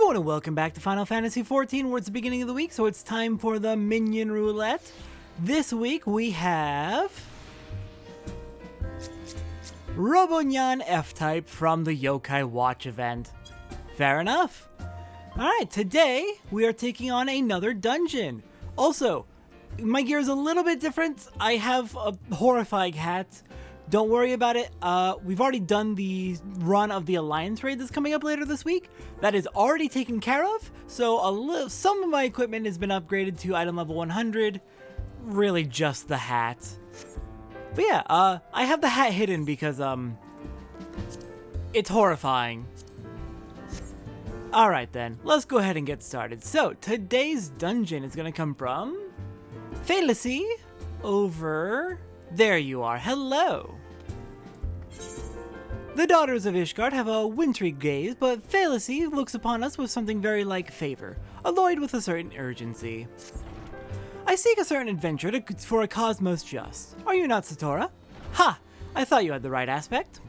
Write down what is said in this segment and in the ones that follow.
everyone, and welcome back to Final Fantasy XIV, where it's the beginning of the week, so it's time for the Minion Roulette. This week we have Robonyan F-Type from the Yokai Watch event. Fair enough. Alright, today we are taking on another dungeon. Also, my gear is a little bit different. I have a horrifying hat. Don't worry about it. We've already done the run of the Alliance raid that's coming up later this week. That is already taken care of, so some of my equipment has been upgraded to item level 100. Really just the hat. But yeah, I have the hat hidden because, it's horrifying. Alright then, let's go ahead and get started. So, today's dungeon is gonna come from Felicie over... There you are, hello! The daughters of Ishgard have a wintry gaze, but Felicie looks upon us with something very like favor, alloyed with a certain urgency. I seek a certain adventure for a cause most just. Are you not Satora? Ha! I thought you had the right aspect.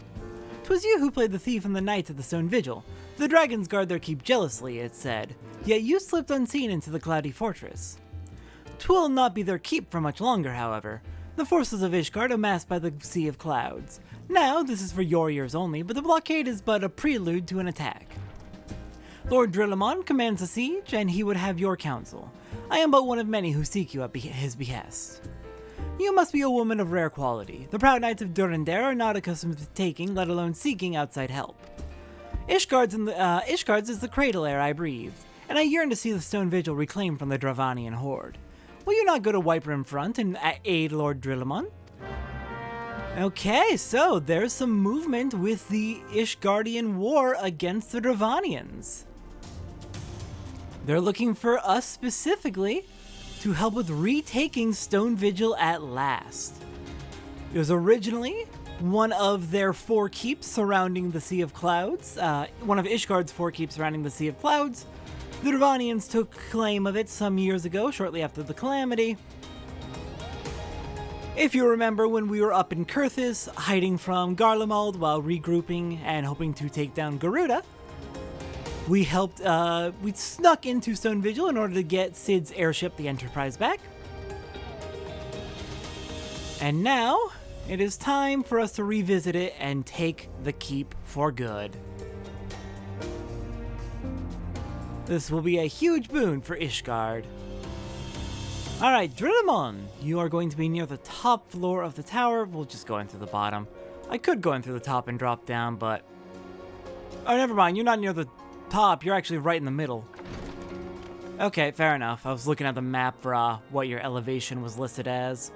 'Twas you who played the thief and the knight at the Stone Vigil. The dragons guard their keep jealously, it said, yet you slipped unseen into the cloudy fortress. 'Twill not be their keep for much longer, however. The forces of Ishgard amassed by the Sea of Clouds. Now, this is for your ears only, but the blockade is but a prelude to an attack. Lord Drillamon commands a siege, and he would have your counsel. I am but one of many who seek you at his behest. You must be a woman of rare quality. The proud knights of Durandare are not accustomed to taking, let alone seeking, outside help. Ishgard's is the cradle air I breathe, and I yearn to see the Stone Vigil reclaimed from the Dravanian horde. Will you not go to Wiper in front and aid Lord Drillamon? Okay, so there's some movement with the Ishgardian war against the Dravanians. They're looking for us specifically to help with retaking Stone Vigil at last. It was originally one of their 4 keeps surrounding the Sea of Clouds, one of Ishgard's 4 keeps surrounding the Sea of Clouds. The Dravanians took claim of it some years ago, shortly after the Calamity. If you remember when we were up in Kurthis, hiding from Garlemald while regrouping and hoping to take down Garuda, we snuck into Stone Vigil in order to get Cid's airship, the Enterprise, back. And now, it is time for us to revisit it and take the keep for good. This will be a huge boon for Ishgard. Alright, Drillamon, you are going to be near the top floor of the tower. We'll just go in through the bottom. I could go in through the top and drop down, but... Oh, never mind, you're not near the top, you're actually right in the middle. Okay, fair enough. I was looking at the map for what your elevation was listed as.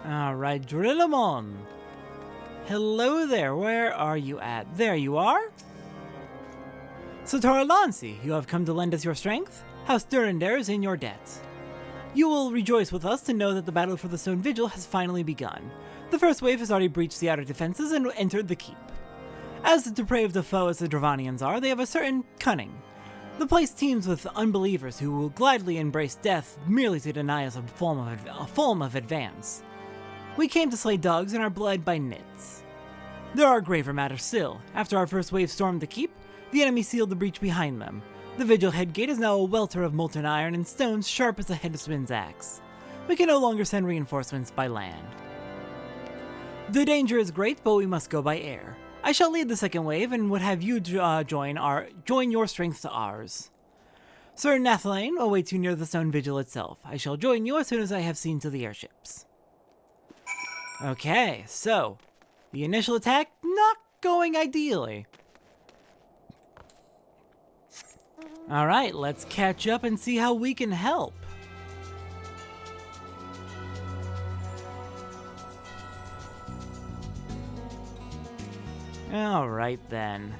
Alright, Drillamon. Hello there, where are you at? There you are. Satora Lancy, you have come to lend us your strength? House Durandare is in your debt. You will rejoice with us to know that the battle for the Stone Vigil has finally begun. The first wave has already breached the outer defenses and entered the keep. As depraved a foe as the Dravanians are, they have a certain cunning. The place teems with unbelievers who will gladly embrace death merely to deny us a form of advance. We came to slay dogs and are bled by nits. There are graver matters still. After our first wave stormed the keep, the enemy sealed the breach behind them. The Vigil headgate is now a welter of molten iron and stones sharp as a headsman's axe. We can no longer send reinforcements by land. The danger is great, but we must go by air. I shall lead the second wave and would have you join your strength to ours. Sir Nathalane awaits you near the Stone Vigil itself. I shall join you as soon as I have seen to the airships. Okay, so the initial attack not going ideally. Alright, let's catch up and see how we can help. Alright then.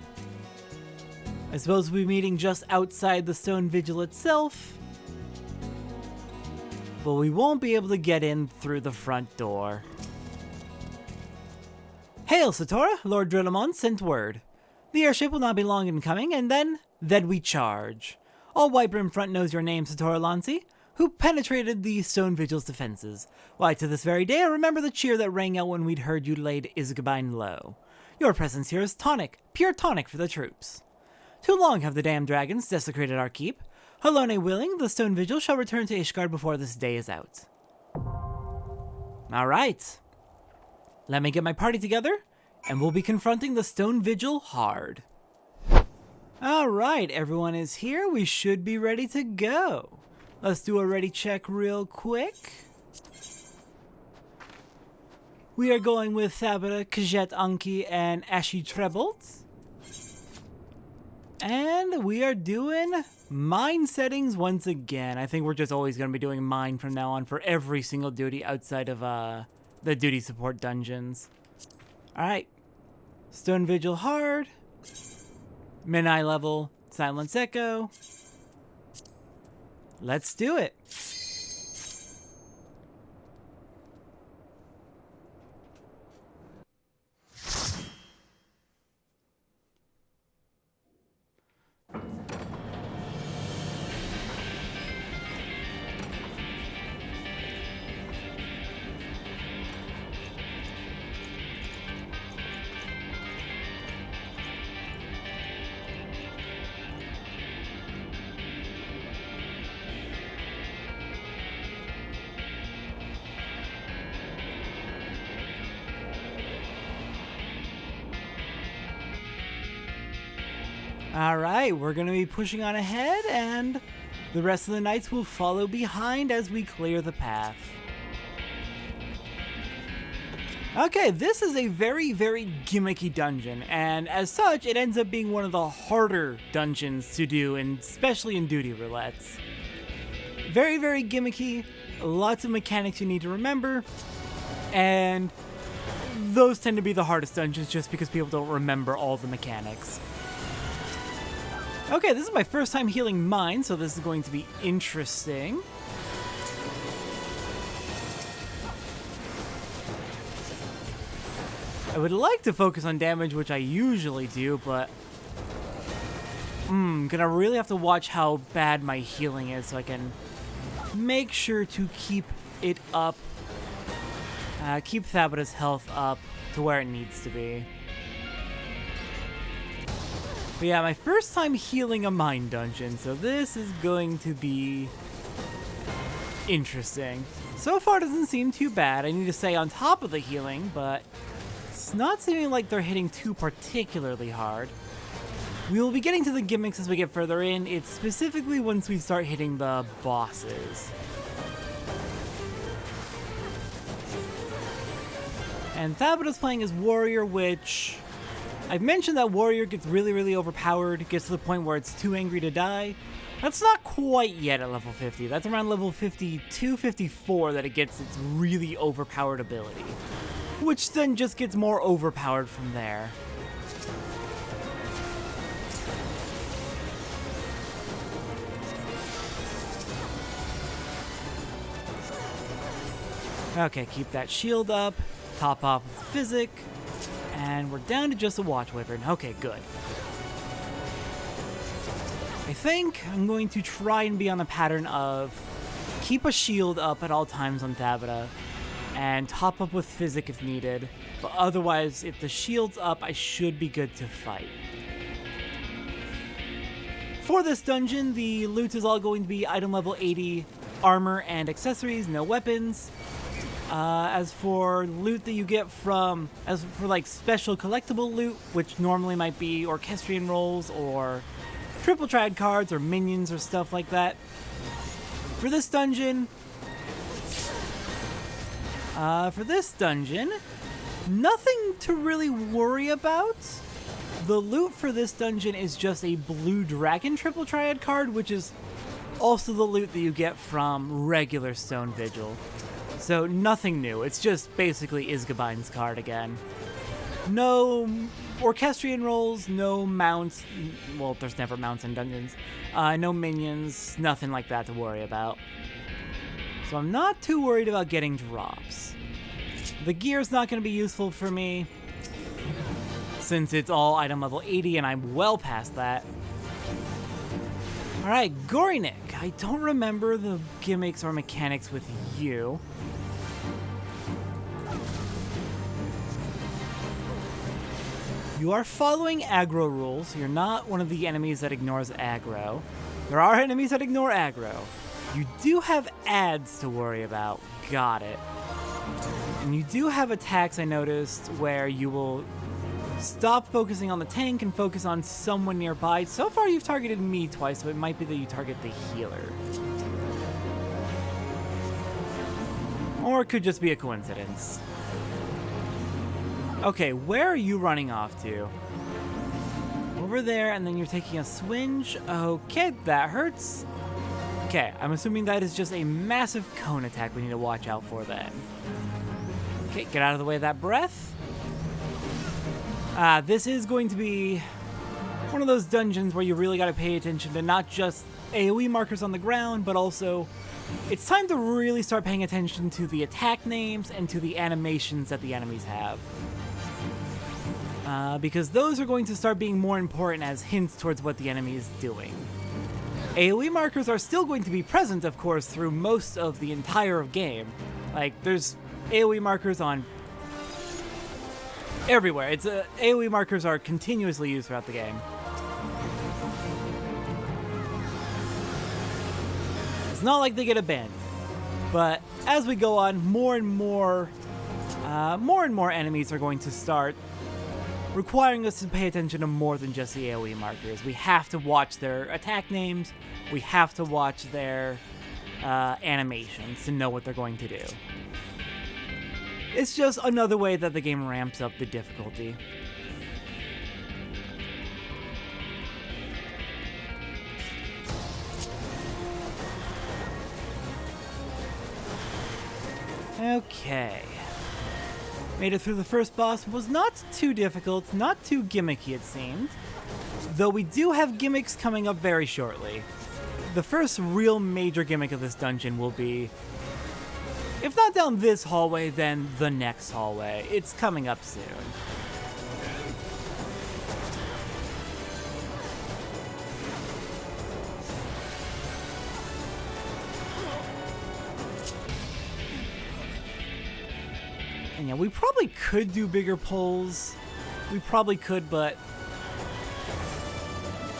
I suppose we'll be meeting just outside the Stone Vigil itself. But we won't be able to get in through the front door. Hail, Satora! Lord Drillamon sent word. The airship will not be long in coming, and then we charge. All Wiper in front knows your name, Satora Lancy, who penetrated the Stone Vigil's defenses. Why, to this very day I remember the cheer that rang out when we'd heard you laid Ishgard low. Your presence here is tonic, pure tonic for the troops. Too long have the damned dragons desecrated our keep. Halone willing, the Stone Vigil shall return to Ishgard before this day is out. Alright. Let me get my party together, and we'll be confronting the Stone Vigil hard. Alright, everyone is here. We should be ready to go. Let's do a ready check real quick. We are going with Thabita, Khajet Anki, and Ashi Trebolt. And we are doing mine settings once again. I think we're just always going to be doing mine from now on for every single duty outside of the duty support dungeons. Alright. Stone Vigil hard. Minai level, Silence Echo. Let's do it. Alright, we're going to be pushing on ahead, and the rest of the knights will follow behind as we clear the path. Okay, this is a very, very gimmicky dungeon, and as such, it ends up being one of the harder dungeons to do, and especially in duty roulettes. Very, very gimmicky, lots of mechanics you need to remember, and those tend to be the hardest dungeons just because people don't remember all the mechanics. Okay, this is my first time healing mine, so this is going to be interesting. I would like to focus on damage, which I usually do, but gonna really have to watch how bad my healing is so I can make sure to keep it up. Keep Thabita's health up to where it needs to be. But yeah, my first time healing a mine dungeon, so this is going to be interesting. So far, it doesn't seem too bad. I need to stay on top of the healing, but it's not seeming like they're hitting too particularly hard. We will be getting to the gimmicks as we get further in. It's specifically once we start hitting the bosses. And Thabita's playing as Warrior, which I've mentioned that Warrior gets really, really overpowered, gets to the point where it's too angry to die. That's not quite yet at level 50. That's around level 52, 54 that it gets its really overpowered ability, which then just gets more overpowered from there. Okay, keep that shield up, top off with Physic. And we're down to just a Watch Wyvern. Okay, good. I think I'm going to try and be on a pattern of keep a shield up at all times on Thabita and top up with Physic if needed. But otherwise, if the shield's up, I should be good to fight. For this dungeon, the loot is all going to be item level 80, armor and accessories, no weapons. As for loot that you get from, as for like special collectible loot, which normally might be Orchestrion rolls or triple triad cards or minions or stuff like that. For this dungeon, nothing to really worry about. The loot for this dungeon is just a blue dragon triple triad card, which is also the loot that you get from regular Stone Vigil. So nothing new, it's just basically Ishgard's card again. No Orchestrion rolls, no mounts, well there's never mounts in dungeons, no minions, nothing like that to worry about. So I'm not too worried about getting drops. The gear's not going to be useful for me, since it's all item level 80 and I'm well past that. Alright, Gorynich. I don't remember the gimmicks or mechanics with you. You are following aggro rules, so you're not one of the enemies that ignores aggro. There are enemies that ignore aggro. You do have adds to worry about. Got it. And you do have attacks, I noticed, where you will stop focusing on the tank and focus on someone nearby. So far you've targeted me twice, so it might be that you target the healer. Or it could just be a coincidence. Okay, where are you running off to? Over there, and then you're taking a swinge. Okay, that hurts. Okay, I'm assuming that is just a massive cone attack we need to watch out for then. Okay, get out of the way of that breath. This is going to be one of those dungeons where you really got to pay attention to not just AoE markers on the ground, but also it's time to really start paying attention to the attack names and to the animations that the enemies have. Because those are going to start being more important as hints towards what the enemy is doing. AoE markers are still going to be present, of course, through most of the entire game. Like, there's AoE markers on everywhere. AoE markers are continuously used throughout the game. It's not like they get abandoned, but as we go on, more and more enemies are going to start requiring us to pay attention to more than just the AoE markers. We have to watch their attack names. We have to watch their animations to know what they're going to do. It's just another way that the game ramps up the difficulty. Okay. Made it through the first boss. Was not too difficult, not too gimmicky it seemed. Though we do have gimmicks coming up very shortly. The first real major gimmick of this dungeon will be, if not down this hallway, then the next hallway. It's coming up soon. And yeah, we probably could do bigger pulls. We probably could, but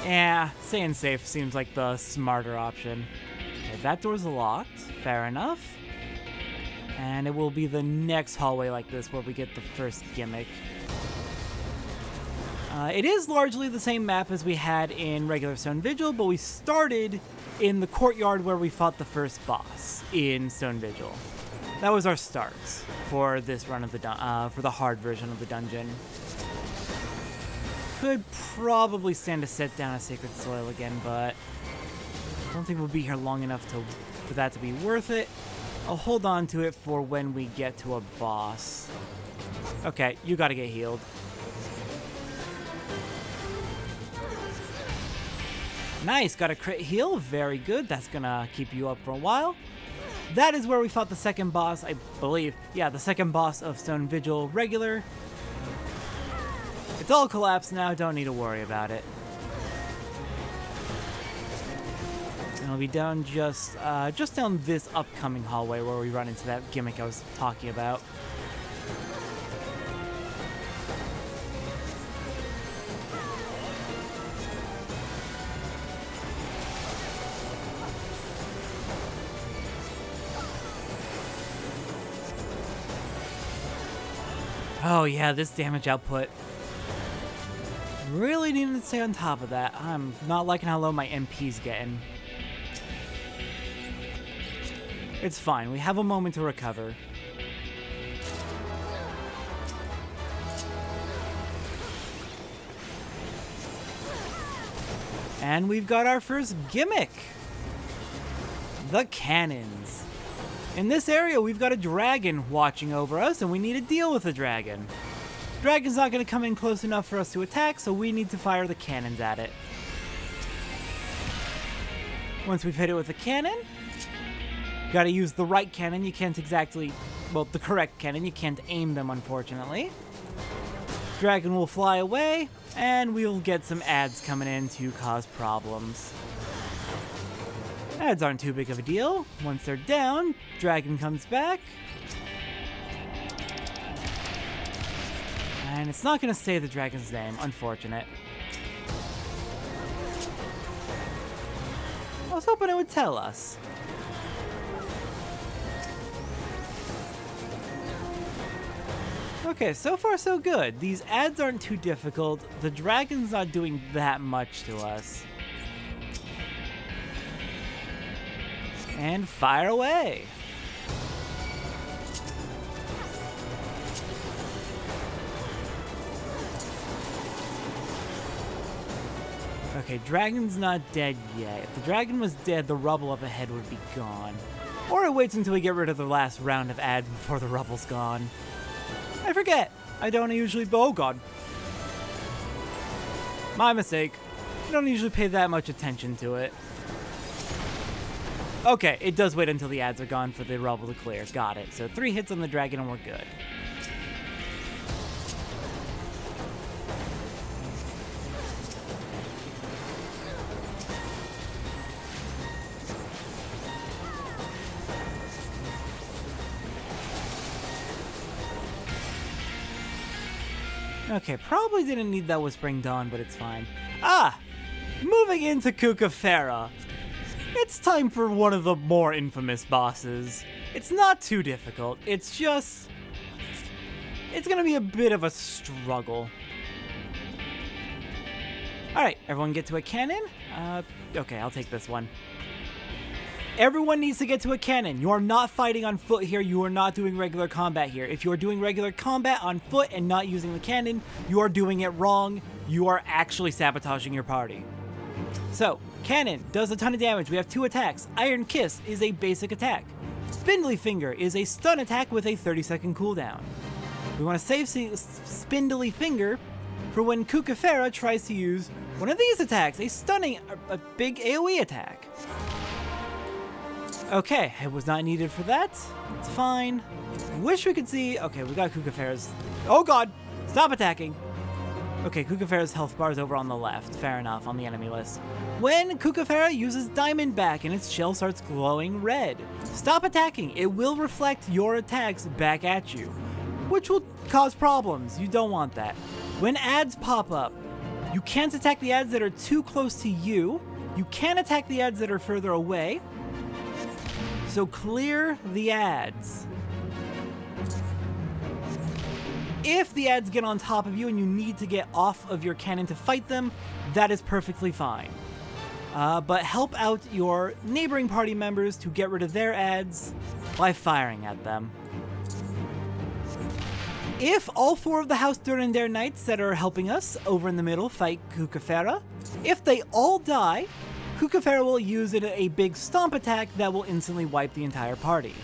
yeah, staying safe seems like the smarter option. Okay, that door's locked. Fair enough. And it will be the next hallway like this where we get the first gimmick. It is largely the same map as we had in regular Stone Vigil, but we started in the courtyard where we fought the first boss in Stone Vigil. That was our start for this run of the for the hard version of the dungeon. Could probably stand to set down a Sacred Soil again, but I don't think we'll be here long enough for that to be worth it. I'll hold on to it for when we get to a boss. Okay, you gotta get healed. Nice, got a crit heal. Very good. That's gonna keep you up for a while. That is where we fought the second boss, I believe. Yeah, the second boss of Stone Vigil regular. It's all collapsed now, don't need to worry about it. And it'll be down just down this upcoming hallway where we run into that gimmick I was talking about. Oh yeah, this damage output. Really needed to stay on top of that. I'm not liking how low my MP's getting. It's fine, we have a moment to recover. And we've got our first gimmick. The cannons. In this area, we've got a dragon watching over us, and we need to deal with the dragon. Dragon's not going to come in close enough for us to attack, so we need to fire the cannons at it. Once we've hit it with a cannon, you got to use the right cannon. You can't exactly, well, the correct cannon. You can't aim them, unfortunately. Dragon will fly away, and we'll get some adds coming in to cause problems. Adds aren't too big of a deal. Once they're down, dragon comes back. And it's not going to say the dragon's name. Unfortunate. I was hoping it would tell us. Okay, so far so good. These ads aren't too difficult. The dragon's not doing that much to us. And fire away. Okay, dragon's not dead yet. If the dragon was dead, the rubble up ahead would be gone. Or it waits until we get rid of the last round of ads before the rubble's gone. I forget. I don't usually... Oh, God. My mistake. I don't usually pay that much attention to it. Okay, it does wait until the ads are gone for the rubble to clear. Got it. So 3 hits on the dragon and we're good. Okay, probably didn't need that Whispering Dawn, but it's fine. Moving into Cuca Fera. It's time for one of the more infamous bosses. It's not too difficult, it's just... it's gonna be a bit of a struggle. Alright, everyone get to a cannon? Okay, I'll take this one. Everyone needs to get to a cannon. You are not fighting on foot here. You are not doing regular combat here. If you are doing regular combat on foot and not using the cannon, you are doing it wrong. You are actually sabotaging your party. So, cannon does a ton of damage. We have 2 attacks. Iron Kiss is a basic attack. Spindly Finger is a stun attack with a 30-second cooldown. We want to save Spindly Finger for when Cuca Fera tries to use one of these attacks, a big AoE attack. Okay, it was not needed for that. It's fine. Wish we could see... Okay, we got Cuca Fera's... Oh, God! Stop attacking! Okay, Cuca Fera's health bar is over on the left. Fair enough, on the enemy list. When Cuca Fera uses Diamondback and its shell starts glowing red, stop attacking. It will reflect your attacks back at you, which will cause problems. You don't want that. When ads pop up, you can't attack the ads that are too close to you. You can attack the ads that are further away. So clear the ads. If the ads get on top of you and you need to get off of your cannon to fight them, that is perfectly fine. But help out your neighboring party members to get rid of their ads by firing at them. If all 4 of the House Durandare Knights that are helping us over in the middle fight Cuca Fera, if they all die, Cuca Fera will use a big stomp attack that will instantly wipe the entire party.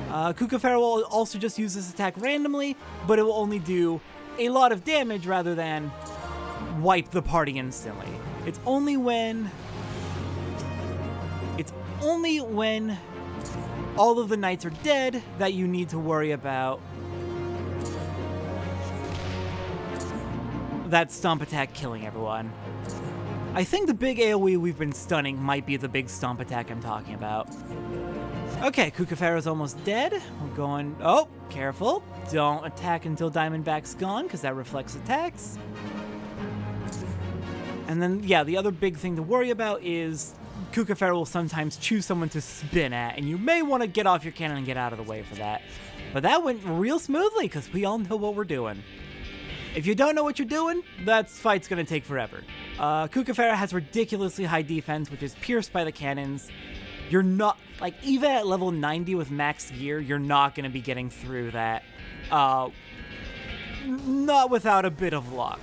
Cuca Fera will also just use this attack randomly, but it will only do a lot of damage rather than wipe the party instantly. It's only when all of the knights are dead that you need to worry about that stomp attack killing everyone. I think the big AoE we've been stunning might be the big stomp attack I'm talking about. Okay, Cuca Fera's almost dead. We're going... Oh, careful. Don't attack until Diamondback's gone, because that reflects attacks. And then, yeah, the other big thing to worry about is Cuca Fera will sometimes choose someone to spin at, and you may want to get off your cannon and get out of the way for that. But that went real smoothly, because we all know what we're doing. If you don't know what you're doing, that fight's going to take forever. Cuca Fera has ridiculously high defense, which is pierced by the cannons. You're not, like, even at level 90 with max gear, you're not going to be getting through that. Not without a bit of luck.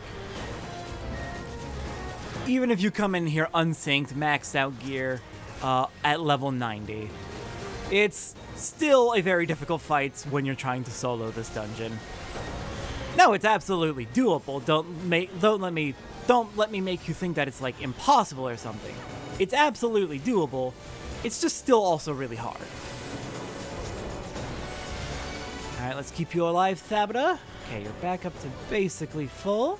Even if you come in here unsynced, maxed out gear at level 90. It's still a very difficult fight when you're trying to solo this dungeon. No, it's absolutely doable. Don't let me make you think that it's like impossible or something. It's absolutely doable. It's just still also really hard. Alright, let's keep you alive, Thabita. Okay, you're back up to basically full.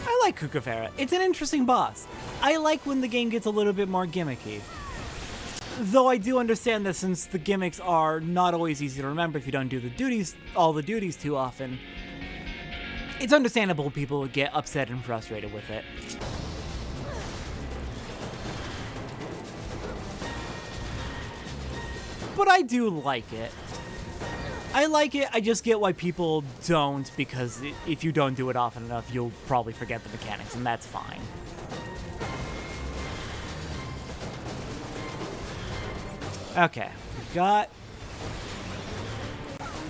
I like Cuca Fera. It's an interesting boss. I like when the game gets a little bit more gimmicky. Though I do understand that since the gimmicks are not always easy to remember if you don't do all the duties too often, it's understandable people would get upset and frustrated with it. But I do like it. I like it, I just get why people don't, because if you don't do it often enough, you'll probably forget the mechanics, and that's fine. Okay, we've got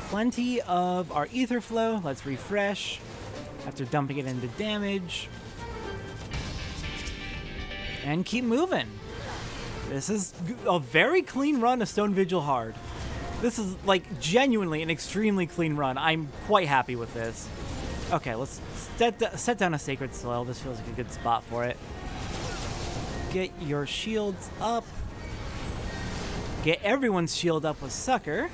plenty of our ether flow. Let's refresh after dumping it into damage. And keep moving. This is a very clean run of Stone Vigil hard. This is, like, genuinely an extremely clean run. I'm quite happy with this. Okay, let's set down a Sacred Soil. This feels like a good spot for it. Get your shields up. Get everyone's shield up with Sucker.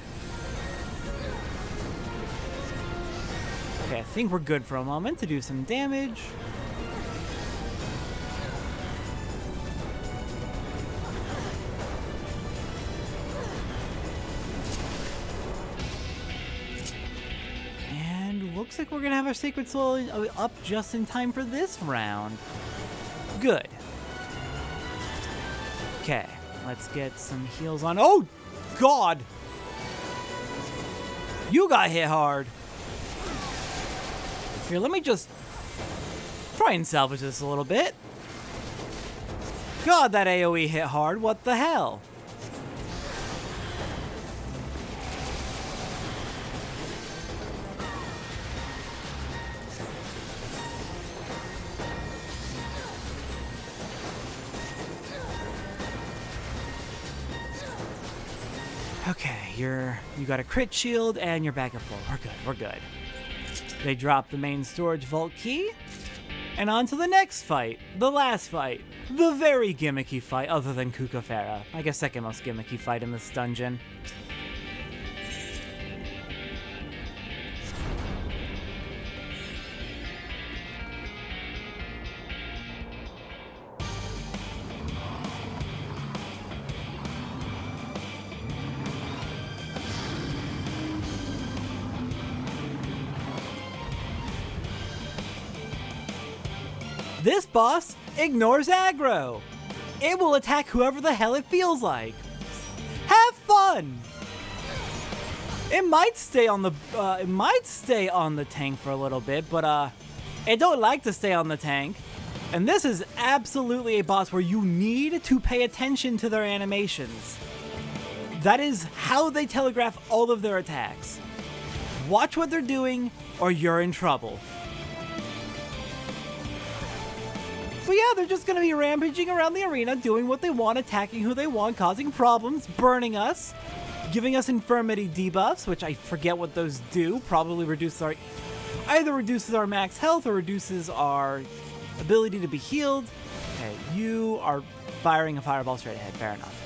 Okay, I think we're good for a moment to do some damage. And looks like we're gonna have our Sacred Soul up just in time for this round. Good. Okay, let's get some heals on. Oh, God! You got hit hard. Here, let me just try and salvage this a little bit. God, that AoE hit hard. What the hell? Okay, you got a crit shield and you're back at full. We're good. They drop the main storage vault key, and on to the next fight, the last fight, the very gimmicky fight other than Cuca Fera. I guess second most gimmicky fight in this dungeon. This boss ignores aggro. It will attack whoever the hell it feels like. Have fun. It might stay on the tank for a little bit, but it don't like to stay on the tank. And this is absolutely a boss where you need to pay attention to their animations. That is how they telegraph all of their attacks. Watch what they're doing, or you're in trouble. But yeah, they're just going to be rampaging around the arena, doing what they want, attacking who they want, causing problems, burning us, giving us infirmity debuffs, which I forget what those do. Probably either reduces our max health or reduces our ability to be healed. Okay, you are firing a fireball straight ahead. Fair enough.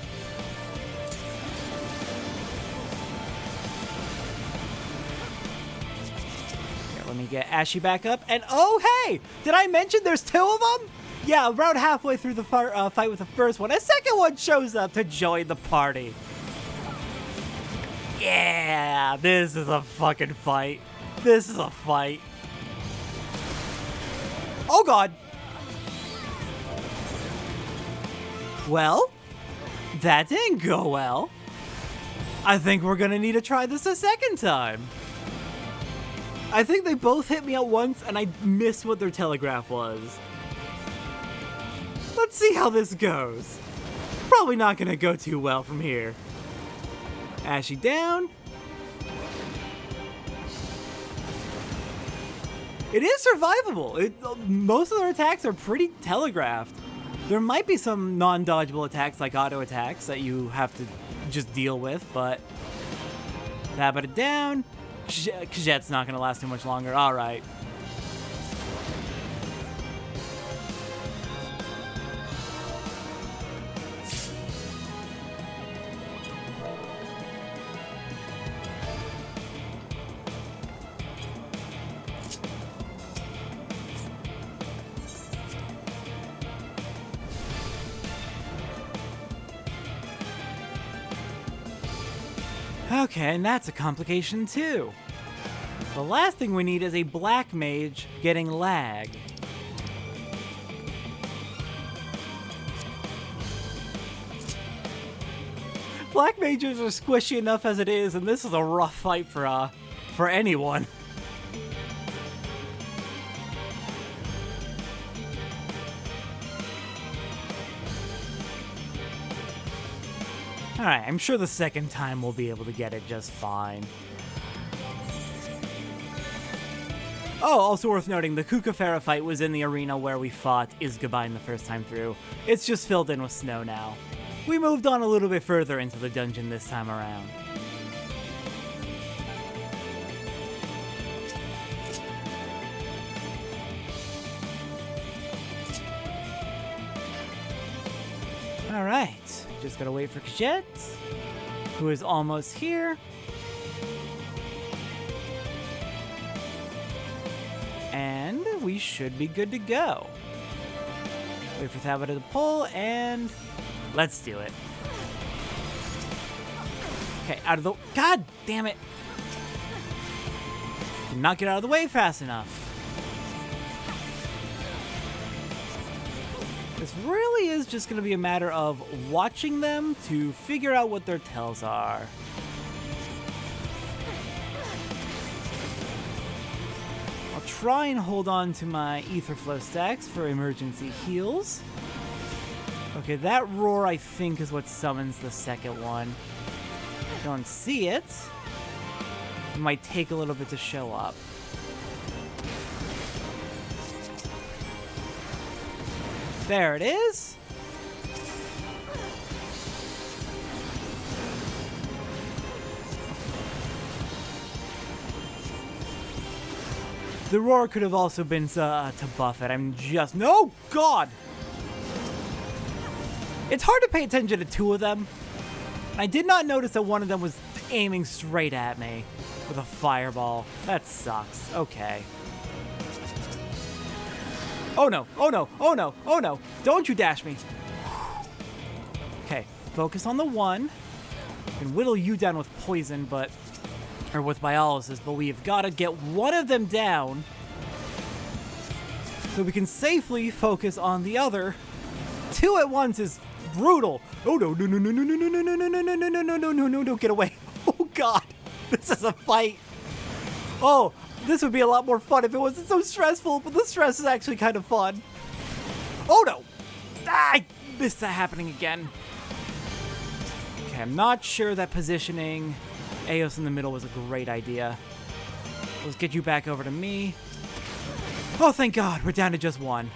Here, let me get Ashy back up. And oh, hey! Did I mention there's two of them? Yeah, around halfway through the fight with the first one, a second one shows up to join the party. Yeah, this is a fucking fight. This is a fight. Oh, God. Well, that didn't go well. I think we're gonna need to try this a second time. I think they both hit me at once, and I missed what their telegraph was. Let's see how this goes. Probably not gonna go too well from here. Ashy down. It is survivable. Most of their attacks are pretty telegraphed. There might be some non-dodgeable attacks like auto attacks that you have to just deal with, but tap it down. Kjet's not gonna last too much longer. All right. Okay, and that's a complication too. The last thing we need is a black mage getting lag. Black mages are squishy enough as it is, and this is a rough fight for anyone. Alright, I'm sure the second time we'll be able to get it just fine. Oh, also worth noting, the Cuca Fera fight was in the arena where we fought Ishgard the first time through. It's just filled in with snow now. We moved on a little bit further into the dungeon this time around. Alright, just gotta wait for Kjet, who is almost here. And we should be good to go. Wait for Tabata to pull, and let's do it. Okay, out of the... God damn it! Did not get out of the way fast enough. This really is just going to be a matter of watching them to figure out what their tells are. I'll try and hold on to my ether flow stacks for emergency heals. Okay, that roar I think is what summons the second one. Don't see it. It might take a little bit to show up. There it is. The roar could have also been to buff it. I'm just... No, God! It's hard to pay attention to two of them. I did not notice that one of them was aiming straight at me with a fireball. That sucks. Okay. Oh no, oh no, oh no, oh no. Don't you dash me. Okay, focus on the one. I can whittle you down with poison, but... or with biolysis, but we've got to get one of them down so we can safely focus on the other. Two at once is brutal. Oh no, no, no, no, no, no, no, no, no, no, no, no, no, no, no, no, no, no, get away. Oh God, this is a fight. Oh, this would be a lot more fun if it wasn't so stressful, but the stress is actually kind of fun. Oh no! Ah, I missed that happening again. Okay, I'm not sure that positioning Eos in the middle was a great idea. Let's get you back over to me. Oh, thank God, we're down to just one.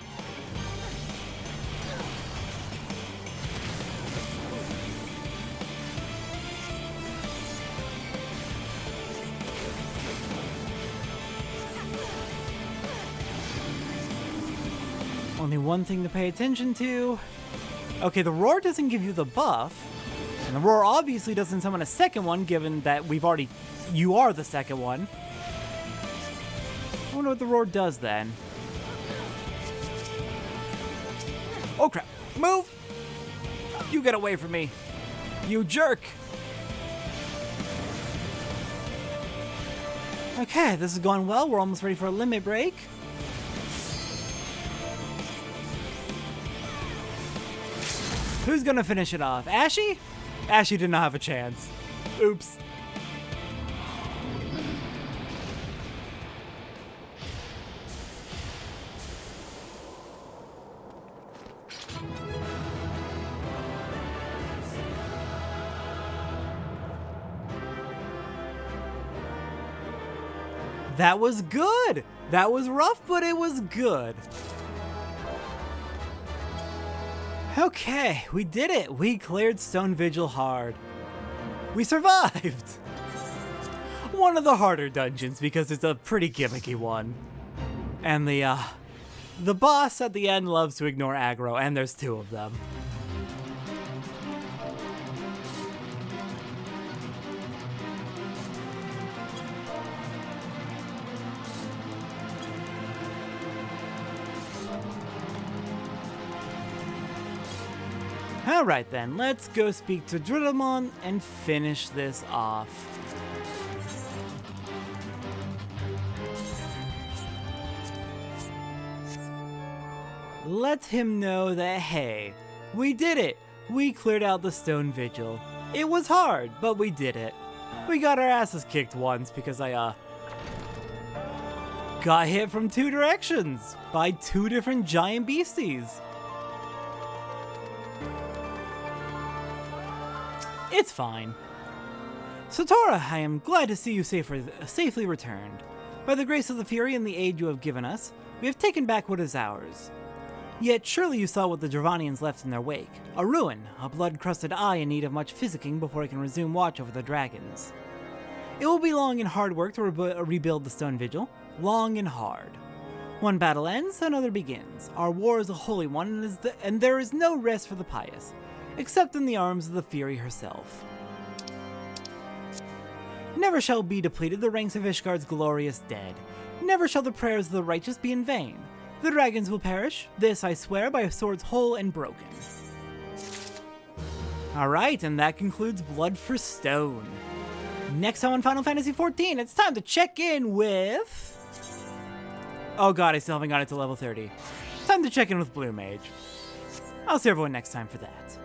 Only one thing to pay attention to. Okay, the roar doesn't give you the buff. And the roar obviously doesn't summon a second one, given that you are the second one. I wonder what the roar does then. Oh crap, move! You get away from me, you jerk! Okay, this is going well. We're almost ready for a limit break. Who's gonna finish it off? Ashy? Ashy did not have a chance. Oops. That was good! That was rough, but it was good. Okay, we did it! We cleared Stone Vigil hard. We survived! One of the harder dungeons because it's a pretty gimmicky one. And the boss at the end loves to ignore aggro, and there's two of them. Alright then, let's go speak to Driddlemon and finish this off. Let him know that, hey, we did it! We cleared out the Stone Vigil. It was hard, but we did it. We got our asses kicked once because I, got hit from 2 directions by 2 different giant beasties. It's fine. Sotora, I am glad to see you safely returned. By the grace of the Fury and the aid you have given us, we have taken back what is ours. Yet surely you saw what the Dravanians left in their wake. A ruin, a blood-crusted eye in need of much physicking before it can resume watch over the dragons. It will be long and hard work to rebuild the Stone Vigil. Long and hard. One battle ends, another begins. Our war is a holy one, and there is no rest for the pious, except in the arms of the Fury herself. Never shall be depleted the ranks of Ishgard's glorious dead. Never shall the prayers of the righteous be in vain. The dragons will perish, this I swear by swords whole and broken. Alright, and that concludes Blood for Stone. Next time on Final Fantasy XIV, it's time to check in with... Oh god, I still haven't got it to level 30. Time to check in with Blue Mage. I'll see everyone next time for that.